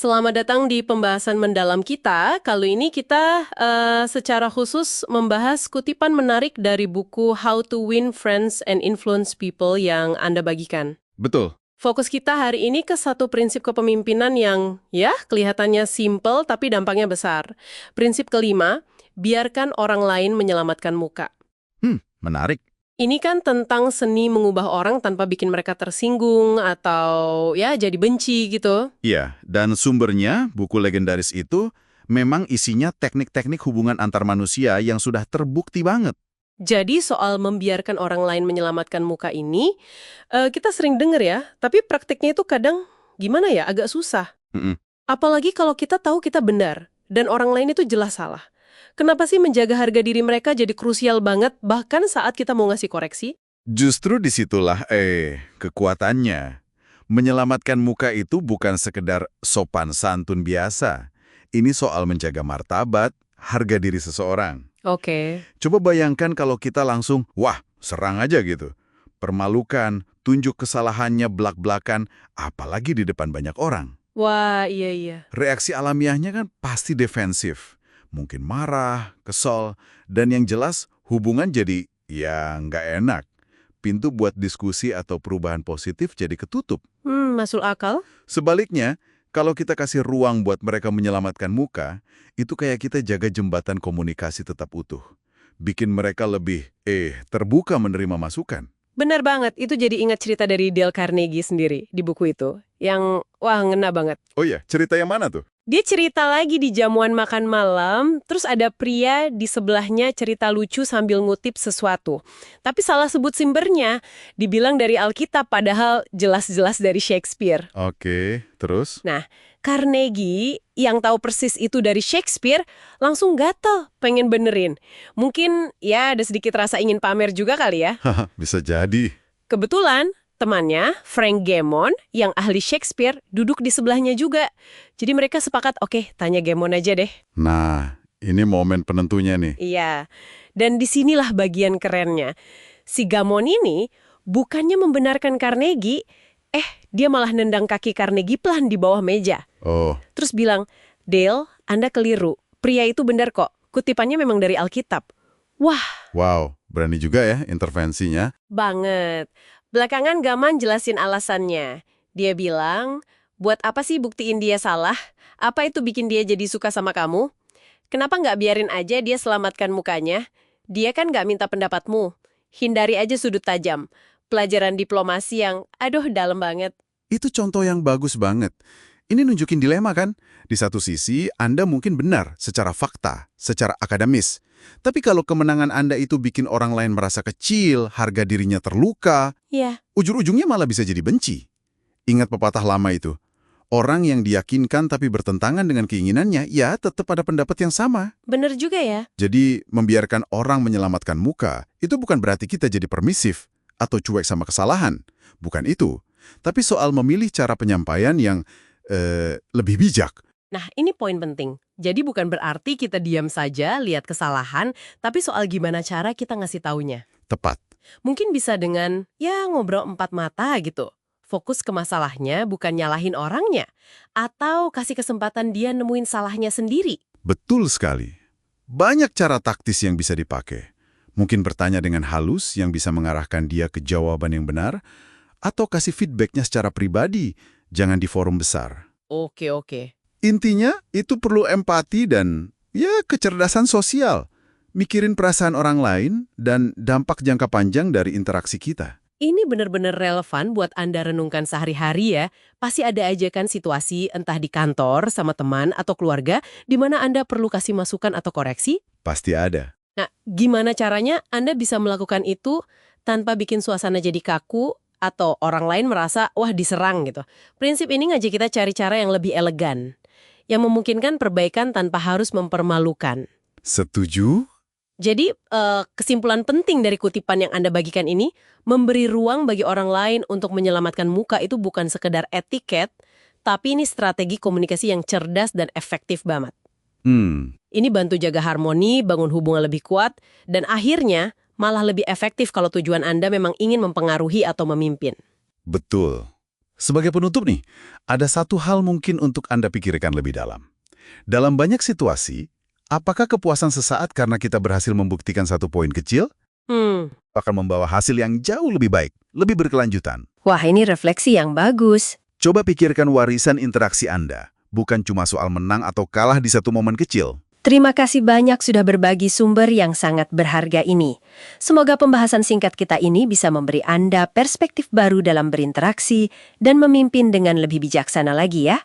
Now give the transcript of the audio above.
Selamat datang di pembahasan mendalam kita. Kali ini kita secara khusus membahas kutipan menarik dari buku How to Win Friends and Influence People yang Anda bagikan. Betul. Fokus kita hari ini ke satu prinsip kepemimpinan yang ya kelihatannya simple tapi dampaknya besar. Prinsip kelima, biarkan orang lain menyelamatkan muka. Menarik. Ini kan tentang seni mengubah orang tanpa bikin mereka tersinggung atau ya jadi benci gitu. Iya, dan sumbernya, buku legendaris itu, memang isinya teknik-teknik hubungan antar manusia yang sudah terbukti banget. Jadi soal membiarkan orang lain menyelamatkan muka ini, kita sering dengar ya, tapi praktiknya itu kadang gimana ya, agak susah. Mm-mm. Apalagi kalau kita tahu kita benar, dan orang lain itu jelas salah. Kenapa sih menjaga harga diri mereka jadi krusial banget, bahkan saat kita mau ngasih koreksi? Justru disitulah, kekuatannya. Menyelamatkan muka itu bukan sekedar sopan santun biasa. Ini soal menjaga martabat, harga diri seseorang. Oke. Coba bayangkan kalau kita langsung, wah, serang aja gitu. Permalukan, tunjuk kesalahannya belak-belakan, apalagi di depan banyak orang. Wah, iya. Reaksi alamiahnya kan pasti defensif. Mungkin marah, kesal, dan yang jelas hubungan jadi ya nggak enak. Pintu buat diskusi atau perubahan positif jadi ketutup. Masuk akal? Sebaliknya, kalau kita kasih ruang buat mereka menyelamatkan muka, itu kayak kita jaga jembatan komunikasi tetap utuh. Bikin mereka lebih, terbuka menerima masukan. Benar banget, itu jadi ingat cerita dari Dale Carnegie sendiri di buku itu. Yang, wah ngena banget. Oh iya, cerita yang mana tuh? Dia cerita lagi di jamuan makan malam, terus ada pria di sebelahnya cerita lucu sambil ngutip sesuatu. Tapi salah sebut sumbernya, dibilang dari Alkitab padahal jelas-jelas dari Shakespeare. Oke, terus? Nah, Carnegie yang tahu persis itu dari Shakespeare langsung gatel pengen benerin. Mungkin ya ada sedikit rasa ingin pamer juga kali ya. Haha, bisa jadi. Kebetulan temannya, Frank Gammon, yang ahli Shakespeare, duduk di sebelahnya juga. Jadi mereka sepakat, oke, tanya Gammon aja deh. Nah, ini momen penentunya nih. Iya, dan disinilah bagian kerennya. Si Gammon ini bukannya membenarkan Carnegie, dia malah nendang kaki Carnegie pelan di bawah meja. Oh, Terus bilang, Dale, Anda keliru. Pria itu benar kok. Kutipannya memang dari Alkitab. Wah, wow, berani juga ya intervensinya. banget. Belakangan Gaman jelasin alasannya. Dia bilang, buat apa sih buktiin dia salah? Apa itu bikin dia jadi suka sama kamu? Kenapa nggak biarin aja dia selamatkan mukanya? Dia kan nggak minta pendapatmu. Hindari aja sudut tajam. Pelajaran diplomasi yang, aduh, dalam banget. Itu contoh yang bagus banget. Ini nunjukin dilema kan? Di satu sisi, Anda mungkin benar secara fakta, secara akademis. Tapi kalau kemenangan Anda itu bikin orang lain merasa kecil, harga dirinya terluka, Ya, ujung-ujungnya malah bisa jadi benci. Ingat pepatah lama itu. Orang yang diyakinkan tapi bertentangan dengan keinginannya, ya tetap ada pendapat yang sama. bener juga ya. Jadi, membiarkan orang menyelamatkan muka, itu bukan berarti kita jadi permisif atau cuek sama kesalahan. Bukan itu. Tapi soal memilih cara penyampaian yang lebih bijak. Nah, ini poin penting. Jadi bukan berarti kita diam saja, lihat kesalahan, tapi soal gimana cara kita ngasih taunya. Tepat. Mungkin bisa dengan, ya ngobrol empat mata gitu. Fokus ke masalahnya, bukan nyalahin orangnya. Atau kasih kesempatan dia nemuin salahnya sendiri. Betul sekali. Banyak cara taktis yang bisa dipakai. Mungkin bertanya dengan halus yang bisa mengarahkan dia ke jawaban yang benar, atau kasih feedbacknya secara pribadi, jangan di forum besar. Oke. Intinya, itu perlu empati dan ya kecerdasan sosial. Mikirin perasaan orang lain dan dampak jangka panjang dari interaksi kita. Ini benar-benar relevan buat Anda renungkan sehari-hari ya. Pasti ada aja kan situasi entah di kantor sama teman atau keluarga di mana Anda perlu kasih masukan atau koreksi. Pasti ada. Nah, gimana caranya Anda bisa melakukan itu tanpa bikin suasana jadi kaku atau orang lain merasa, wah diserang gitu. Prinsip ini ngajak kita cari cara yang lebih elegan, yang memungkinkan perbaikan tanpa harus mempermalukan. Setuju? Jadi, kesimpulan penting dari kutipan yang Anda bagikan ini, memberi ruang bagi orang lain untuk menyelamatkan muka itu bukan sekedar etiket, tapi ini strategi komunikasi yang cerdas dan efektif banget. Ini bantu jaga harmoni, bangun hubungan lebih kuat, dan akhirnya malah lebih efektif kalau tujuan Anda memang ingin mempengaruhi atau memimpin. Betul. Sebagai penutup nih, ada satu hal mungkin untuk Anda pikirkan lebih dalam. Dalam banyak situasi, apakah kepuasan sesaat karena kita berhasil membuktikan satu poin kecil akan membawa hasil yang jauh lebih baik, lebih berkelanjutan? Wah, ini refleksi yang bagus. Coba pikirkan warisan interaksi Anda, bukan cuma soal menang atau kalah di satu momen kecil. Terima kasih banyak sudah berbagi sumber yang sangat berharga ini. Semoga pembahasan singkat kita ini bisa memberi Anda perspektif baru dalam berinteraksi dan memimpin dengan lebih bijaksana lagi ya.